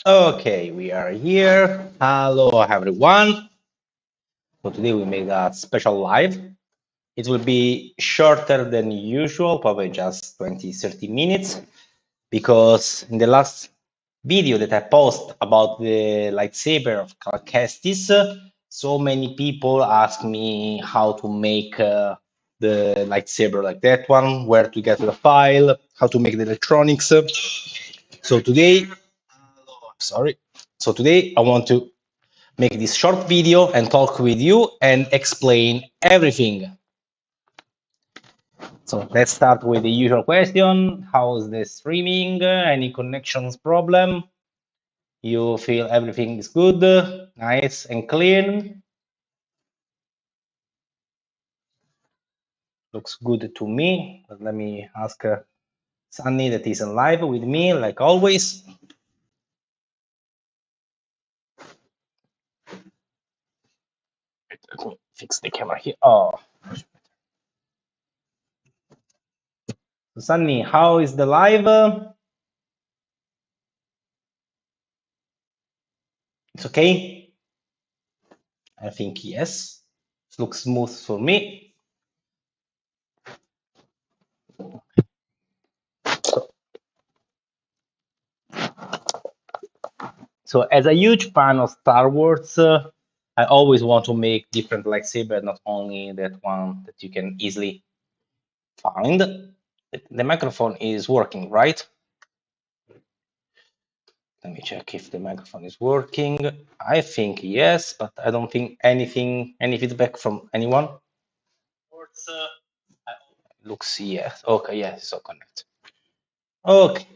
Okay, we are here. Hello, everyone. So today we made a special live. It will be shorter than usual, probably just 20-30 minutes, because in the last video that I post about the lightsaber of Calcastis, so many people ask me how to make the lightsaber like that one, where to get the file, how to make the electronics. So today, sorry. So today I want to make this short video and talk with you and explain everything. So let's start with the usual question. How's the streaming? Any connections problem? You feel everything is good, nice and clean? Looks good to me. But let me ask Sunny that is live with me, like always. Let me fix the camera here. Oh, Sunny, how is the live? It's okay? I think yes. It looks smooth for me. So as a huge fan of Star Wars, I always want to make different lightsaber, not only that one that you can easily find. The microphone is working, right? Let me check if the microphone is working. I think yes, but I don't think any feedback from anyone. Looks yes. Okay, yes, so connect. Okay.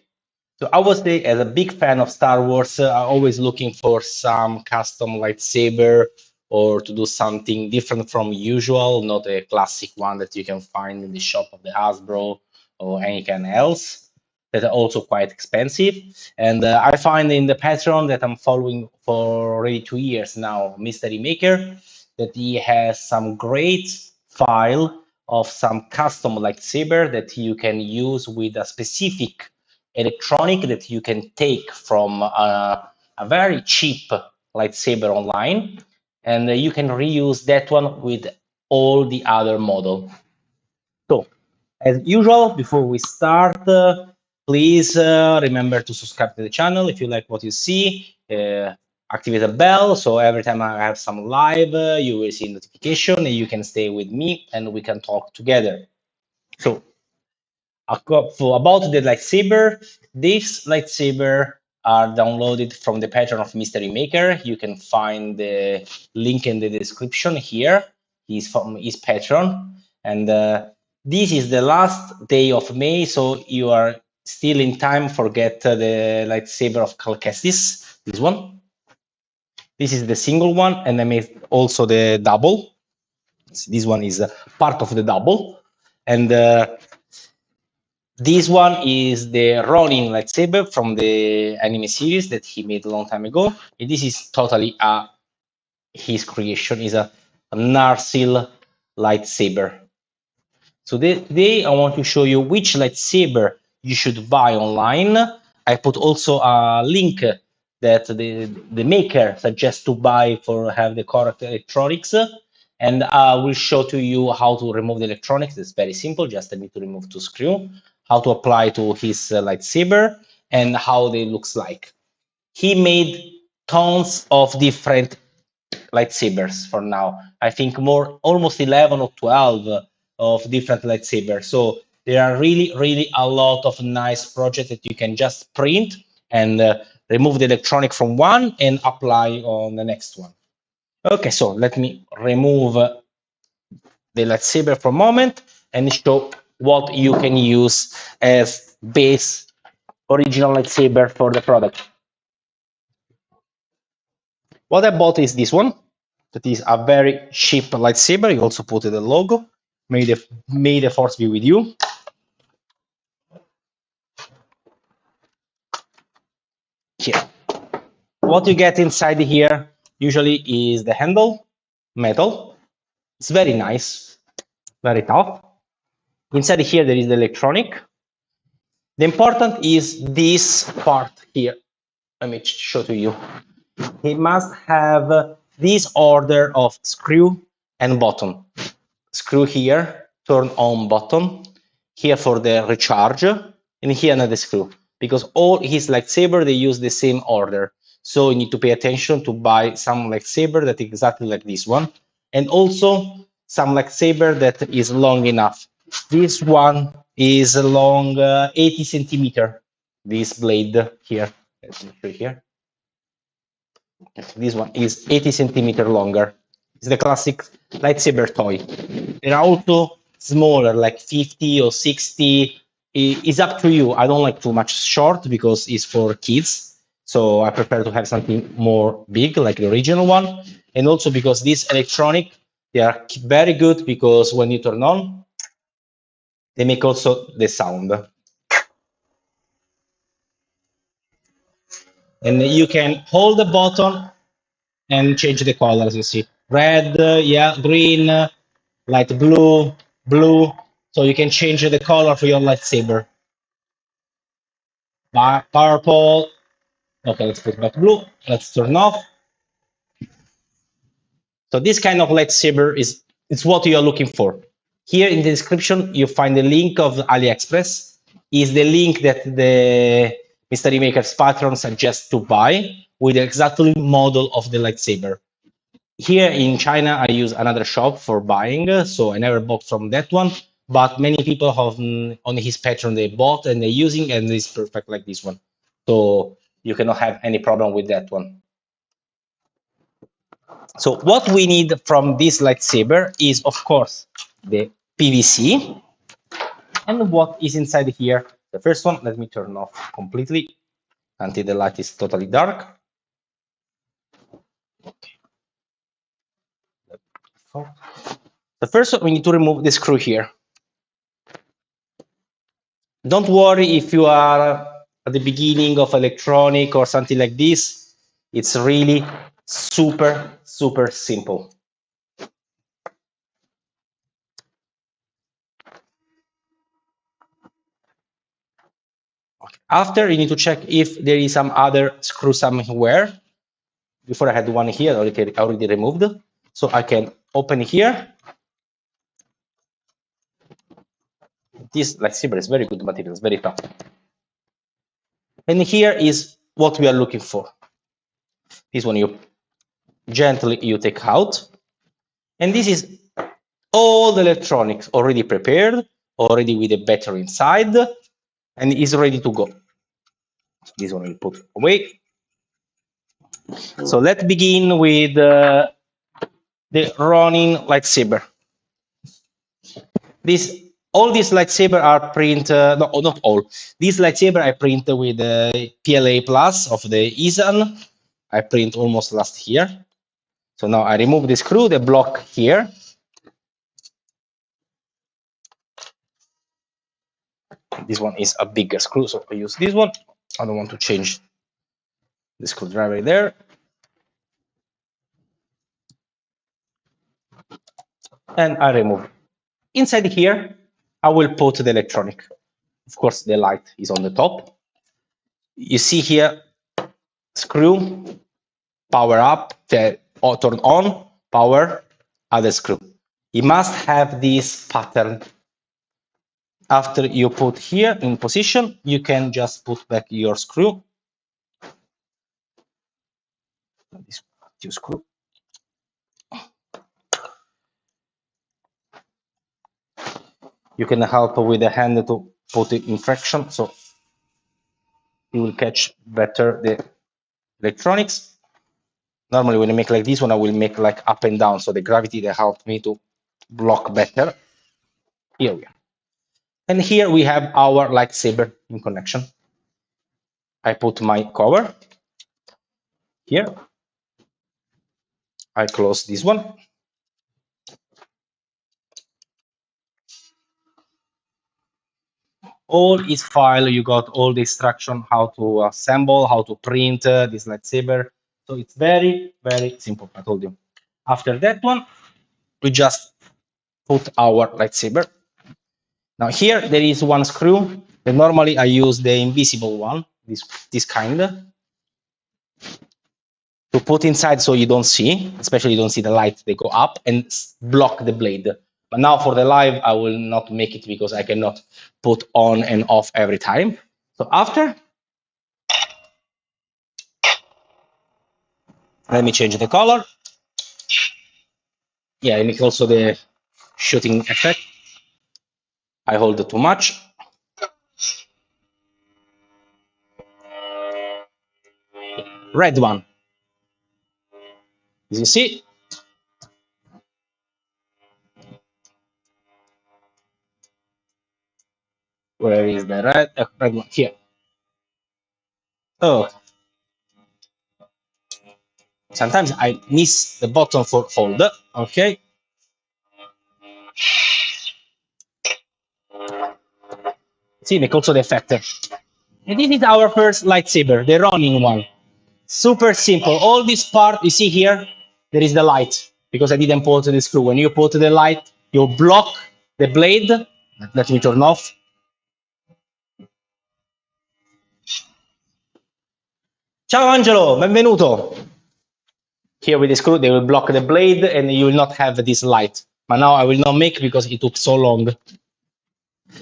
So I was as a big fan of Star Wars, I'm always looking for some custom lightsaber or to do something different from usual, not a classic one that you can find in the shop of the Hasbro or any kind else that are also quite expensive. And I find in the Patreon that I'm following for already 2 years now, Mystery Maker, that he has some great file of some custom lightsaber that you can use with a specific electronic that you can take from a very cheap lightsaber online, and you can reuse that one with all the other model. So, as usual, before we start, please remember to subscribe to the channel if you like what you see. Activate the bell so every time I have some live, you will see notification and you can stay with me and we can talk together. So for about the lightsaber, these lightsaber are downloaded from the Patreon of Mystery Maker. You can find the link in the description here. He's from his Patreon, and this is the last day of May, so you are still in time for get the lightsaber of Calcastis. This one. This is the single one, and I made also the double. This one is part of the double, and this one is the Ronin lightsaber from the anime series that he made a long time ago. And this is totally his creation. Is a Narsil lightsaber. So today I want to show you which lightsaber you should buy online. I put also a link that the maker suggests to buy for have the correct electronics. And I will show to you how to remove the electronics. It's very simple. Just need to remove two screws. How to apply to his lightsaber and how they looks like. He made tons of different lightsabers for now. I think more almost 11 or 12 of different lightsabers. So there are really a lot of nice projects that you can just print and remove the electronic from one and apply on the next one. Okay, so let me remove the lightsaber for a moment and show what you can use as base original lightsaber for the product. What I bought is this one. That is a very cheap lightsaber. You also put the logo. May the force be with you. Here. What you get inside here usually is the handle, metal. It's very nice, very tough. Inside here there is the electronic. The important is this part here. let me show to you. He must have this order of screw and button. Screw here, turn on button, here for the recharge, and here another screw. Because all his lightsaber, they use the same order. So you need to pay attention to buy some lightsaber that is exactly like this one. And also some lightsaber that is long enough. This one is long 80 centimeter. This blade here. Let's show here. This one is 80 centimeter longer. It's the classic lightsaber toy. There are also smaller, like 50 or 60. It's up to you. I don't like too much short because it's for kids. So I prefer to have something more big, like the original one. And also because this electronic, they are very good because when you turn on, they make also the sound. And you can hold the button and change the colors, you see. Red, yeah, green, light blue, blue. So you can change the color for your lightsaber. Purple. Okay, let's put back blue. Let's turn off. So this kind of lightsaber is what you are looking for. Here in the description, you find the link of AliExpress. Is the link that the Mystery Maker's patron suggests to buy with the exactly model of the lightsaber. Here in China, I use another shop for buying, so I never bought from that one. But many people have on his Patreon they bought and they're using, and it's perfect like this one. So you cannot have any problem with that one. So what we need from this lightsaber is, of course, the PVC. And what is inside here? The first one, let me turn off completely until the light is totally dark. The first one, we need to remove the screw here. Don't worry if you are at the beginning of electronic or something like this. It's really super, super simple. After, you need to check if there is some other screw somewhere. Before I had one here already removed. So I can open here. This lightsaber is very good material, it's very tough. And here is what we are looking for. This one you gently take out. And this is all the electronics already prepared, already with a battery inside, and is ready to go. This one we'll put away. So let's begin with the Ronin lightsaber. All these lightsaber are printed, no, not all. These lightsaber I print with the PLA Plus of the eSUN. I print almost last year. So now I remove the screw, the block here. This one is a bigger screw, so I use this one. I don't want to change the screwdriver there. And I remove. Inside here, I will put the electronic. Of course, the light is on the top. You see here, screw, power up, turn on, power, other screw. You must have this pattern. After you put here in position, you can just put back your screw. This two screw. You can help with the hand to put it in friction, so you will catch better the electronics. Normally, when I make like this one, I will make like up and down, so the gravity that helped me to block better. Here we are. And here we have our lightsaber in connection. I put my cover here. I close this one. All is file. You got all the instruction how to assemble, how to print this lightsaber. So it's very, very simple. I told you. After that one, we just put our lightsaber. Now here there is one screw. And normally I use the invisible one, this kind. to put inside so you don't see, especially you don't see the light, they go up and block the blade. But now for the live, I will not make it because I cannot put on and off every time. So after, let me change the color. Yeah, and it's also the shooting effect. I hold it too much. Red one. As you see, where is the red one? Here. Oh, sometimes I miss the button for hold. Okay. See, make also the effect. And this is our first lightsaber, the running one. Super simple. All this part you see here, there is the light because I didn't put the screw. When you put the light, you block the blade. Let me turn off. Ciao Angelo, benvenuto. Here with the screw, they will block the blade and you will not have this light. But now I will not make because it took so long.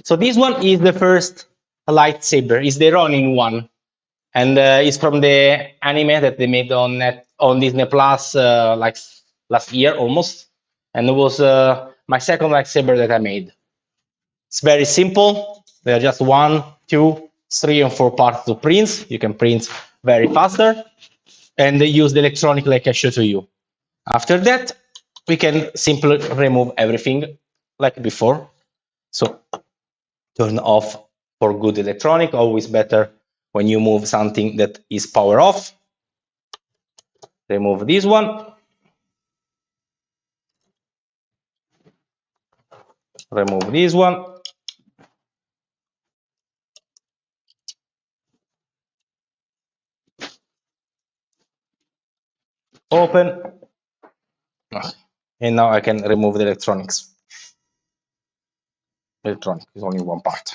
So this one is the first lightsaber, is the running one. And it's from the anime that they made on Disney Plus like last year almost. And it was my second lightsaber that I made. It's very simple. There are just 1, 2, 3, and 4 parts to print. You can print very faster and use the electronic like I showed to you. After that, we can simply remove everything like before. So turn off for good electronic, always better when you move something that is power off. Remove this one. Remove this one. Open. And now I can remove the electronics. Electronic is only one part.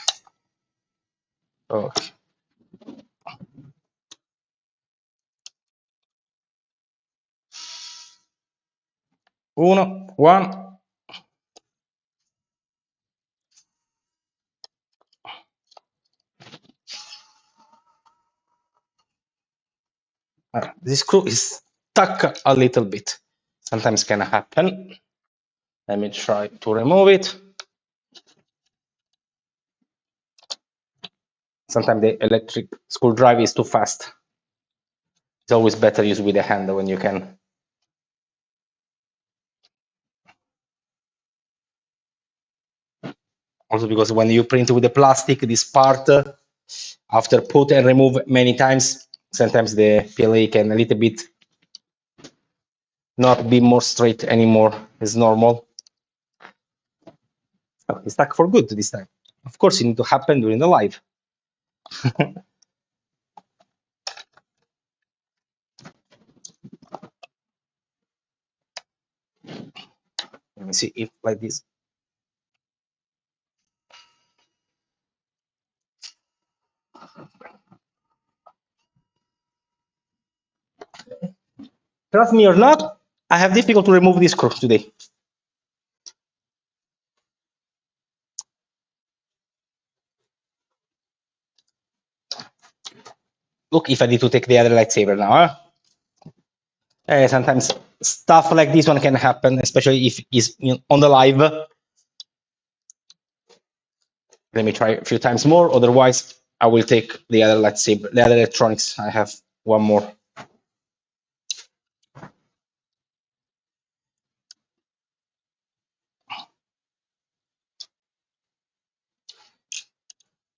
Okay. One. This screw is stuck a little bit. Sometimes can happen. Let me try to remove it. Sometimes the electric screwdriver is too fast. It's always better use with the hand when you can. Also because when you print with the plastic, this part, after put and remove many times, sometimes the PLA can a little bit not be more straight anymore as normal. Oh, it's stuck for good this time. Of course, it need to happen during the live. Let me see if like this. Trust me or not, I have difficult to remove this screw today. Look, if I need to take the other lightsaber now. Sometimes stuff like this one can happen, especially if it's on the live. Let me try a few times more. Otherwise, I will take the other lightsaber, the other electronics. I have one more.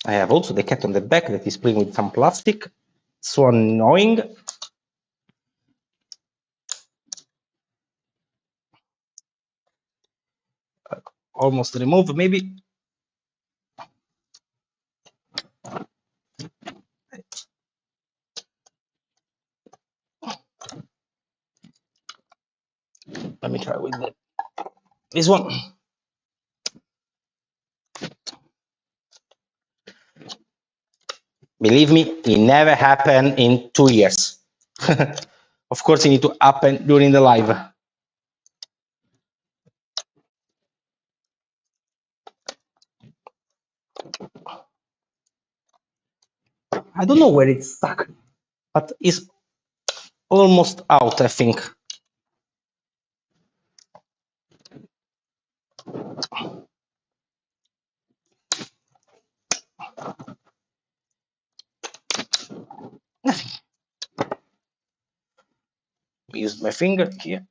I have also the cat on the back that is playing with some plastic. So annoying. Almost removed, maybe. Let me try with this one. Believe me, it never happened in 2 years. Of course, it need to happen during the live. I don't know where it's stuck, but it's almost out, I think. Nothing. Use my finger here.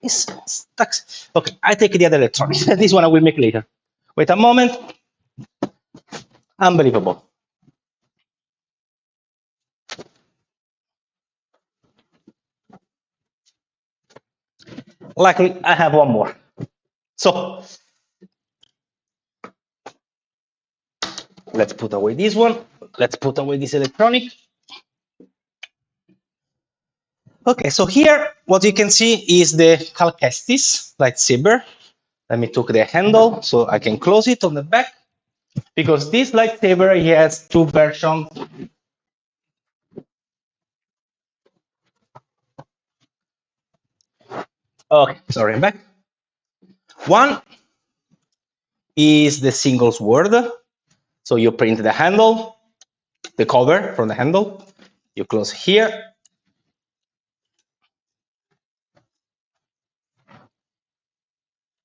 It's stuck. Okay, I take the other electronics. This one I will make later. Wait a moment. Unbelievable. Luckily, I have one more. So let's put away this one. Let's put away this electronic. Okay, so here what you can see is the Calcestis lightsaber. Let me take the handle so I can close it on the back, because this lightsaber has two versions. Okay, sorry, I'm back. One is the single sword. So you print the handle, the cover from the handle, you close here.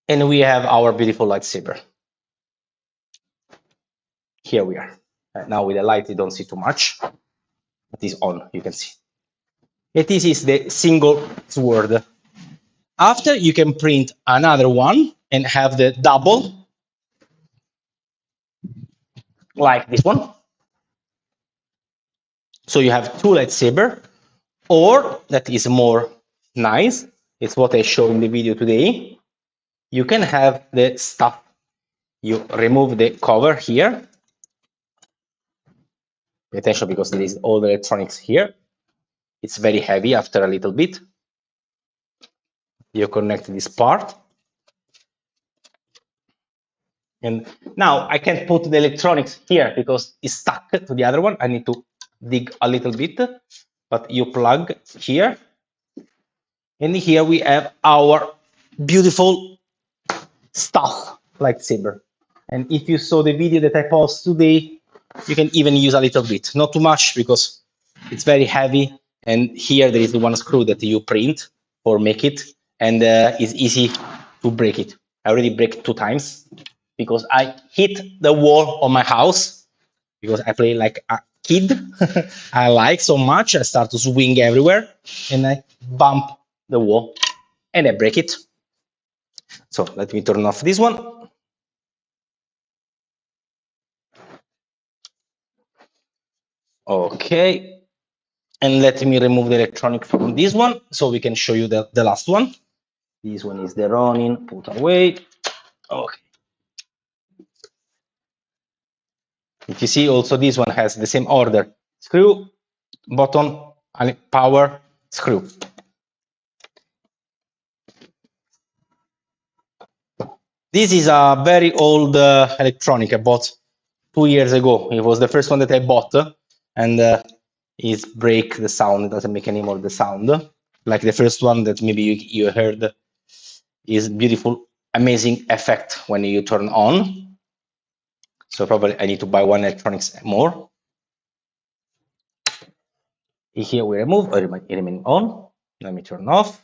And we have our beautiful lightsaber. Here we are. Now with the light, you don't see too much. It is on, you can see. And this is the single sword. After, you can print another one and have the double, like this one. So you have two lightsaber, or that is more nice. It's what I show in the video today. You can have the stuff. You remove the cover here. Pay attention because there is all the electronics here. It's very heavy after a little bit. You connect this part. And now I can't put the electronics here because it's stuck to the other one. I need to dig a little bit, but you plug here. And here we have our beautiful stuff lightsaber. And if you saw the video that I posted today, you can even use a little bit, not too much because it's very heavy. And here there is the one screw that you print or make it, and it's easy to break it. I already break it 2 times because I hit the wall of my house because I play like a kid. I like so much. I start to swing everywhere and I bump the wall and I break it. So let me turn off this one. Okay. And let me remove the electronic from this one so we can show you the last one. This one is the Ronin, put away. Okay. If you see, also this one has the same order. Screw, button, power, screw. This is a very old electronic I bought 2 years ago. It was the first one that I bought, and it break the sound. It doesn't make any more the sound. Like the first one that maybe you heard is beautiful, amazing effect when you turn on. So probably I need to buy one electronics more. Here we remove, or remain on. Let me turn off.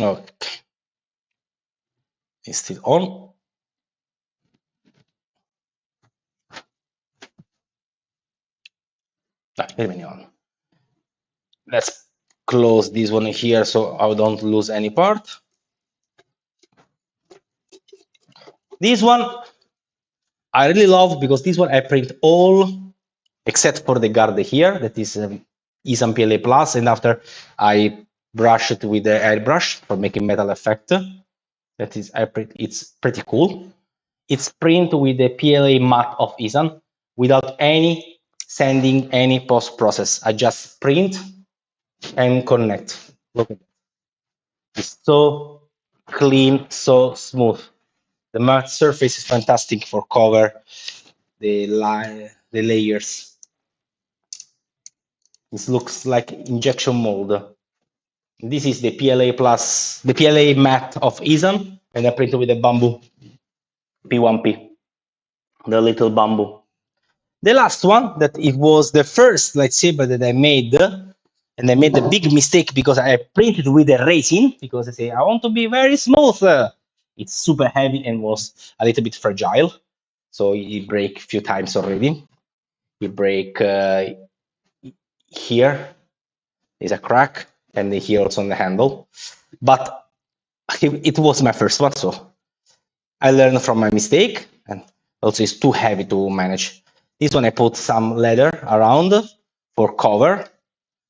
Okay. It's still on. Remain on. Let's close this one here so I don't lose any part. This one I really love because this one I print all except for the guard here, that is eSUN PLA Plus, and after I brush it with the airbrush for making metal effect. That is, it's pretty cool. It's print with the PLA matte of eSUN without any sending any post process. I just print and connect. Look at that. It's so clean, so smooth. The matte surface is fantastic for cover the layers. This looks like injection mold. This is the PLA matte of eSUN, and I printed with the bamboo P1P, the little bamboo. The last one, that it was the first lightsaber that I made, and I made a big mistake because I printed with a resin, because I say, I want to be very smooth. It's super heavy and was a little bit fragile. So it break a few times already. It break here is a crack, and here also on the handle. But it was my first one, so I learned from my mistake, and also it's too heavy to manage. This one I put some leather around for cover,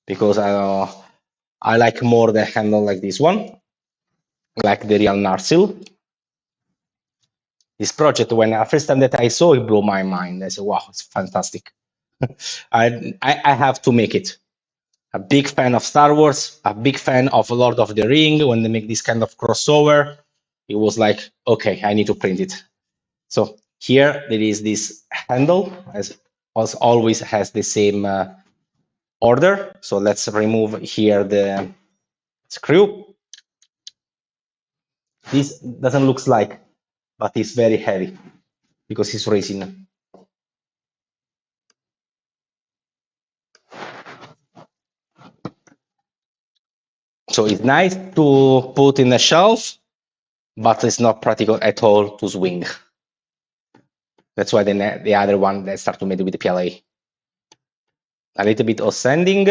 because I like more the handle like this one, like the real Narsil. This project, when the first time that I saw it, blew my mind. I said, wow, it's fantastic. I have to make it. A big fan of Star Wars, a big fan of Lord of the Ring. When they make this kind of crossover, it was like, okay, I need to print it. So here there is this handle, as always has the same order. So let's remove here the screw. This doesn't look like, but it's very heavy because it's resin. So it's nice to put in the shelf, but it's not practical at all to swing. That's why the other one that start to make with the PLA. A little bit of sanding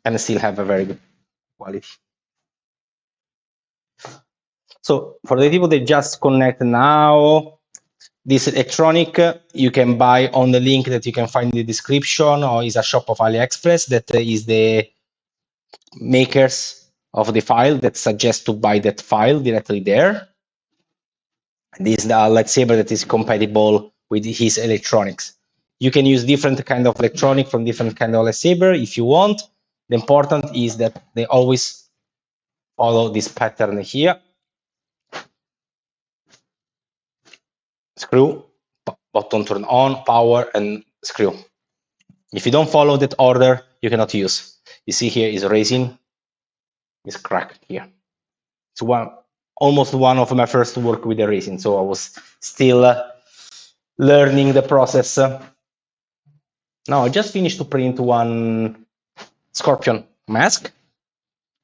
and still have a very good quality. So for the people that just connect now, this electronic you can buy on the link that you can find in the description, or is a shop of AliExpress that is the makers of the file that suggest to buy that file directly there. This is the lightsaber that is compatible with his electronics. You can use different kind of electronic from different kind of lightsaber if you want. The important is that they always follow this pattern here. Screw, button turn on, power, and screw. If you don't follow that order, you cannot use. You see here is resin, is cracked here. It's almost one of my first work with the resin, so I was still learning the process. Now I just finished to print one scorpion mask,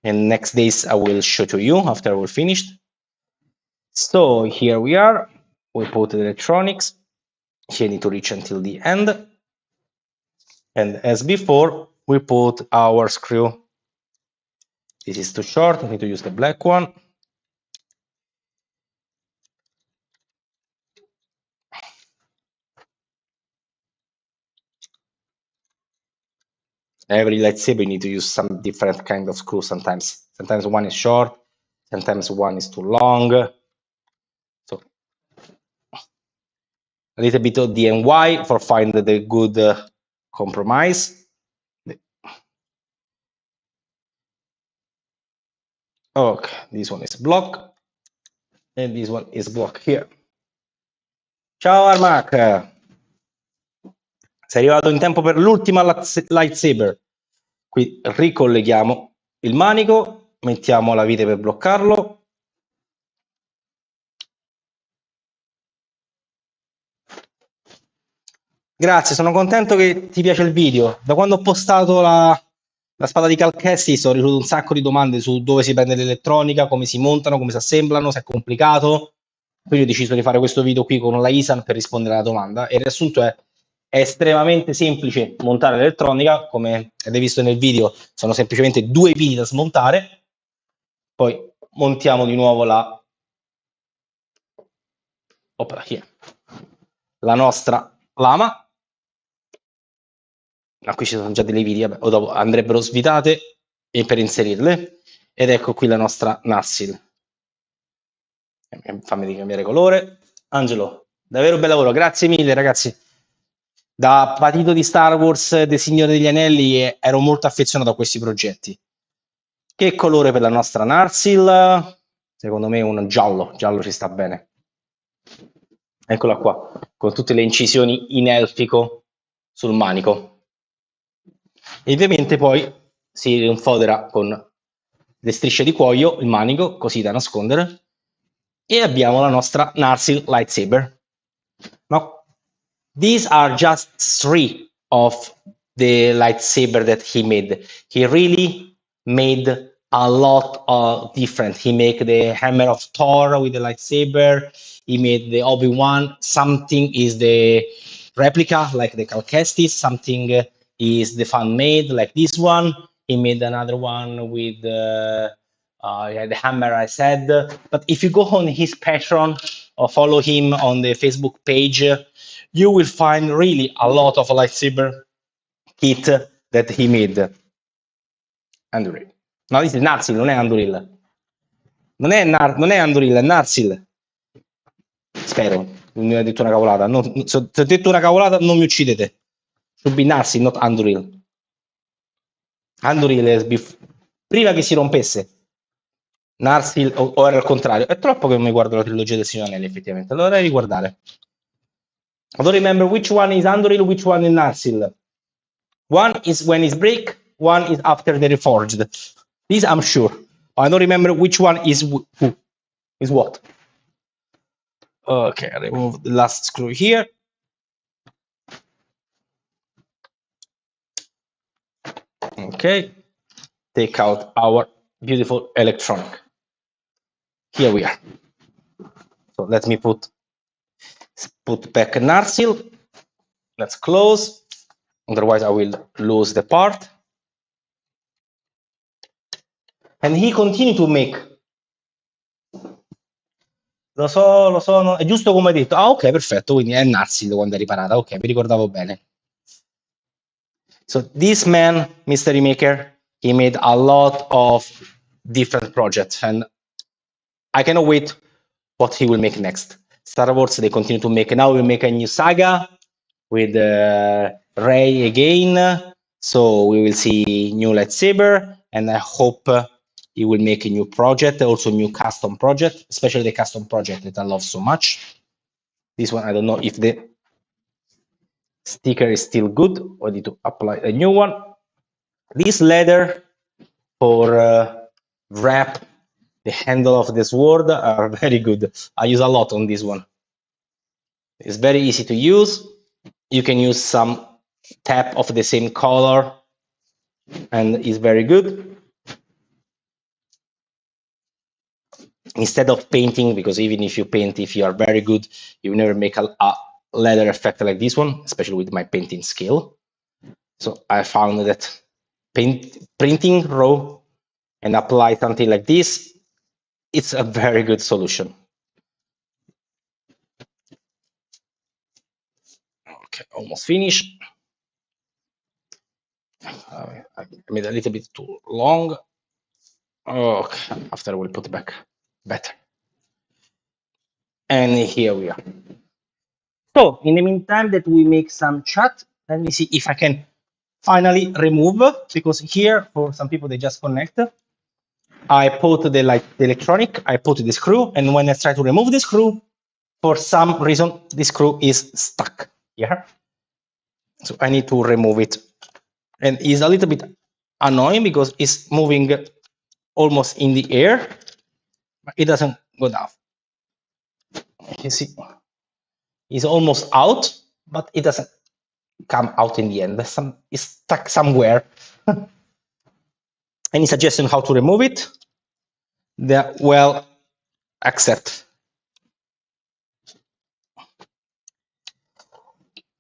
and next days I will show to you after we're finished. So here we are. We put the electronics. Here need to reach until the end. And as before, we put our screw. This is too short. I need to use the black one. Every lightsaber you need to use some different kind of screw sometimes. Sometimes one is short, sometimes one is too long. So a little bit of DIY for find the good compromise. Okay, this one is block, and this one is block here. Ciao Armac! Sei arrivato in tempo per l'ultima lightsaber. Qui ricolleghiamo il manico, mettiamo la vite per bloccarlo. Grazie, sono contento che ti piace il video. Da quando ho postato la spada di Calchestis ho ricevuto un sacco di domande su dove si prende l'elettronica, come si montano, come si assemblano, se è complicato. Quindi ho deciso di fare questo video qui con la eSUN per rispondere alla domanda. E il riassunto è estremamente semplice montare l'elettronica, come avete visto nel video, sono semplicemente due pini da smontare. Poi montiamo di nuovo la nostra lama. Qui ci sono già delle viti, o dopo andrebbero svitate e per inserirle. Ed ecco qui la nostra Narsil. Fammi cambiare colore. Angelo, davvero bel lavoro, grazie mille ragazzi. Da patito di Star Wars, del Signore degli Anelli, ero molto affezionato a questi progetti. Che colore per la nostra Narsil? Secondo me un giallo ci sta bene. eccola qua, con tutte le incisioni in elfico sul manico. E ovviamente poi si rinfodera con le strisce di cuoio il manico, così da nascondere, e abbiamo la nostra Narsil Lightsaber. Now, these are just three of the lightsaber that he made. He really made a lot of different. He made the hammer of Thor with the lightsaber. He made the Obi-Wan. Something is the replica, like the Calcestis. Something is the fan made, like this one. He made another one with yeah, the hammer I said. But if you go on his Patreon or follow him on the Facebook page, you will find really a lot of lightsaber kit that he made. Anduril. No, this is Narsil, non è Anduril. Non è Anduril, è Narsil. Spero, non mi ha detto una cavolata. Se ho detto una cavolata, non mi uccidete. Should be Narsil, not Anduril. Anduril è prima che si rompesse. Narsil o era il contrario. È troppo che non mi guardo la trilogia del Signore Anelli, effettivamente. Lo dovrei riguardare. I don't remember which one is Anduril, which one is Narsil. One is when it's break, one is after they're reforged. This I'm sure. I don't remember which one is who. Is what. Okay, I remove the last screw here. Okay, take out our beautiful electronic. Here we are. So let me put back Narsil. Let's close. Otherwise, I will lose the part. And he continued to make. Lo so, no, è giusto come hai detto. Ah, ok, perfetto, quindi è Narsil quando è riparata. Ok, mi ricordavo bene. So this man, Mystery Maker, he made a lot of different projects, and I cannot wait what he will make next. Star Wars, they continue to make. Now we make a new saga with Rey again. So we will see new lightsaber, and I hope he will make a new project, also new custom project, especially the custom project that I love so much. This one, I don't know if the sticker is still good, or need to apply a new one. This leather for wrap the handle of the sword are very good. I use a lot on this one. It's very easy to use. You can use some tap of the same color, and it's very good. Instead of painting, because even if you paint, if you are very good, you never make a leather effect like this one, especially with my painting skill. So I found that printing raw and apply something like this, it's a very good solution. Okay, almost finished. I made a little bit too long. Okay, after I will put it back better. And here we are. So in the meantime that we make some chat, let me see if I can finally remove, because here for some people they just connect. I put the electronic, I put the screw, and when I try to remove the screw, for some reason the screw is stuck here. So I need to remove it. And it's a little bit annoying because it's moving almost in the air, but it doesn't go down. You see, it's almost out, but it doesn't come out in the end. It's stuck somewhere. Any suggestion how to remove it? Well, accept.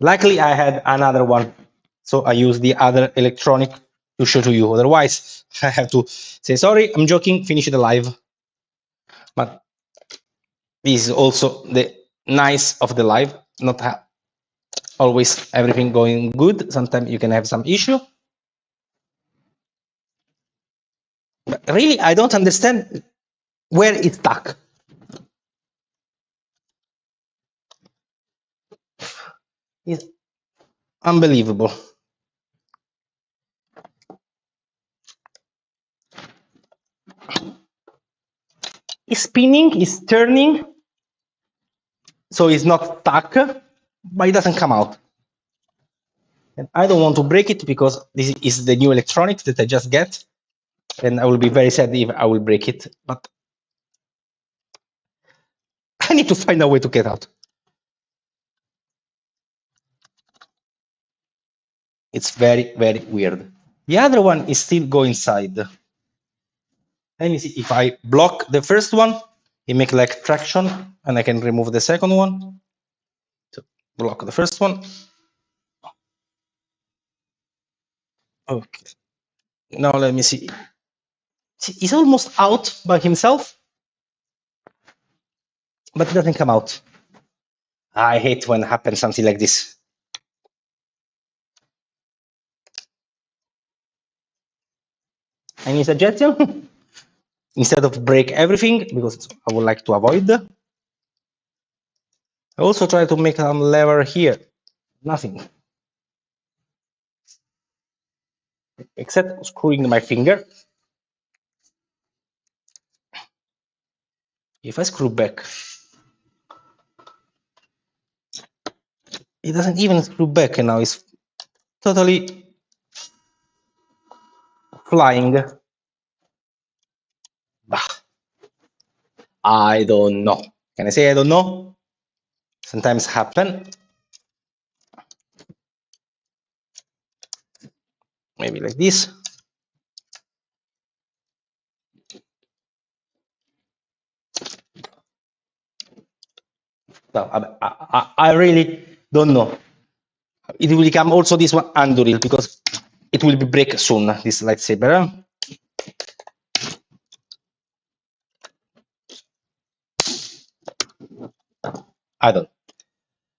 Luckily, I had another one, so I use the other electronic to show to you. Otherwise, I have to say, sorry, I'm joking, finish it live. But this is also the nice of the live, not always everything going good. Sometimes you can have some issue. But really, I don't understand where it's stuck. It's unbelievable. It's spinning, it's turning. So it's not stuck, but it doesn't come out. And I don't want to break it because this is the new electronics that I just get. And I will be very sad if I will break it, but I need to find a way to get out. It's very, very weird. The other one is still go inside. Let me see if I block the first one, it makes like traction, and I can remove the second one. So block the first one. Okay. Now let me see. He's almost out by himself, but it doesn't come out. I hate when happens something like this. Any suggestion? Instead of break everything, because I would like to avoid. I also try to make some lever here. Nothing. Except screwing my finger. If I screw back, it doesn't even screw back, and now it's totally flying. Bah. I don't know. Can I say I don't know? Sometimes happen. Maybe like this. No, I really don't know. It will become also this one Anduril because it will be break soon, this lightsaber. I don't.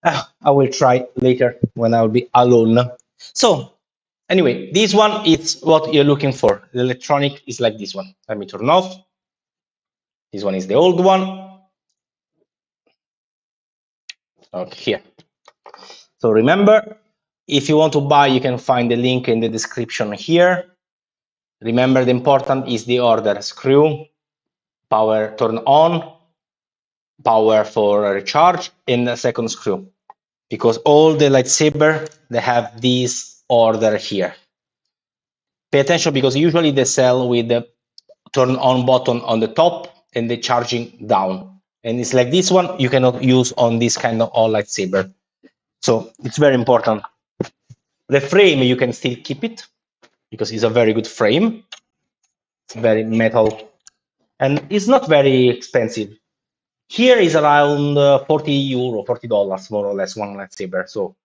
I will try later when I will be alone. So anyway, this one is what you're looking for. The electronic is like this one. Let me turn off. This one is the old one. Okay, here. So remember, if you want to buy, you can find the link in the description here. Remember, the important is the order: screw, power turn on, power for recharge, and the second screw. Because all the lightsaber, they have this order here. Pay attention because usually they sell with the turn on button on the top and the charging down. And it's like this one, you cannot use on this kind of all lightsaber. So it's very important. The frame, you can still keep it because it's a very good frame. It's very metal and it's not very expensive. Here is around €40, $40 more or less, one lightsaber. So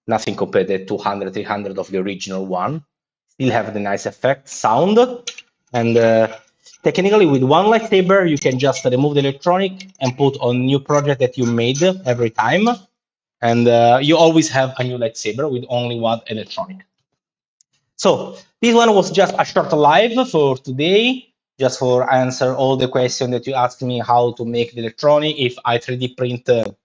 nothing compared to 200, 300 of the original one. Still have the nice effect, sound. And technically with one lightsaber, you can just remove the electronic and put on new project that you made every time. And you always have a new lightsaber with only one electronic. So this one was just a short live for today, just for answer all the questions that you asked me, how to make the electronic, if I 3D print the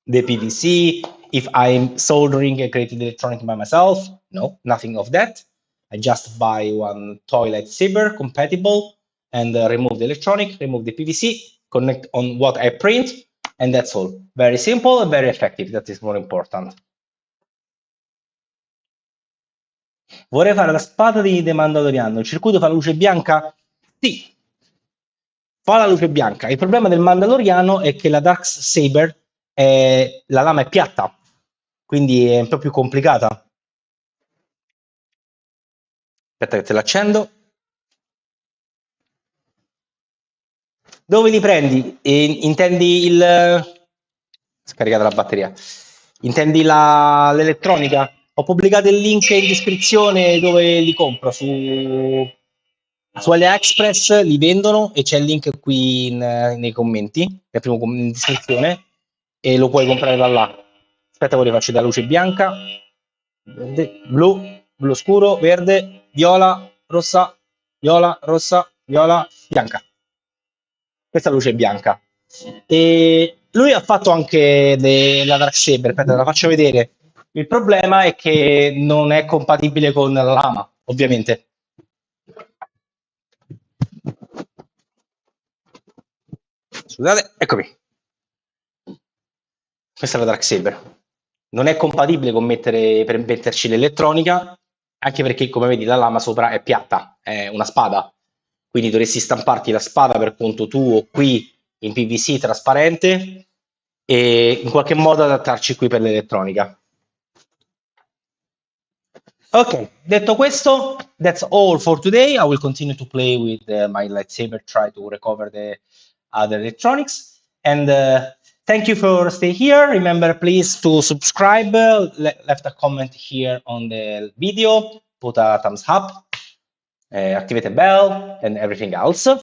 PVC, if I'm soldering and creating the electronic by myself. No, nothing of that. I just buy one toy lightsaber compatible and remove the electronic, remove the PVC, connect on what I print, and that's all. Very simple and very effective. That is more important. Vorrei fare la spada di The Mandaloriano. Il circuito fa la luce bianca? Sì, fa la luce bianca. Il problema del Mandaloriano è che la Dark Saber, la lama è piatta, quindi è un po' più complicata. Aspetta che te l'accendo. Dove li prendi? Intendi il... Scaricata la batteria. Intendi l'elettronica? Ho pubblicato il link in descrizione dove li compro su AliExpress, li vendono e c'è il link qui nei commenti, nel primo in descrizione, e lo puoi comprare da là. Aspetta, ora faccio da luce bianca, verde, blu, blu scuro, verde, viola, rossa, viola, rossa, viola, bianca. Questa luce è bianca. E lui ha fatto anche la Dark Saber, aspetta, te la faccio vedere. Il problema è che non è compatibile con la lama, ovviamente. Scusate, eccomi. Questa è la Darksaber. Non è compatibile con per metterci l'elettronica, anche perché, come vedi, la lama sopra è piatta, è una spada. Quindi dovresti stamparti la spada per conto tuo qui in PVC trasparente e in qualche modo adattarci qui per l'elettronica. Ok, detto questo, that's all for today. I will continue to play with my lightsaber, try to recover the other electronics. And thank you for staying here. Remember, please, to subscribe, left a comment here on the video, put a thumbs up, activate the bell, and everything else.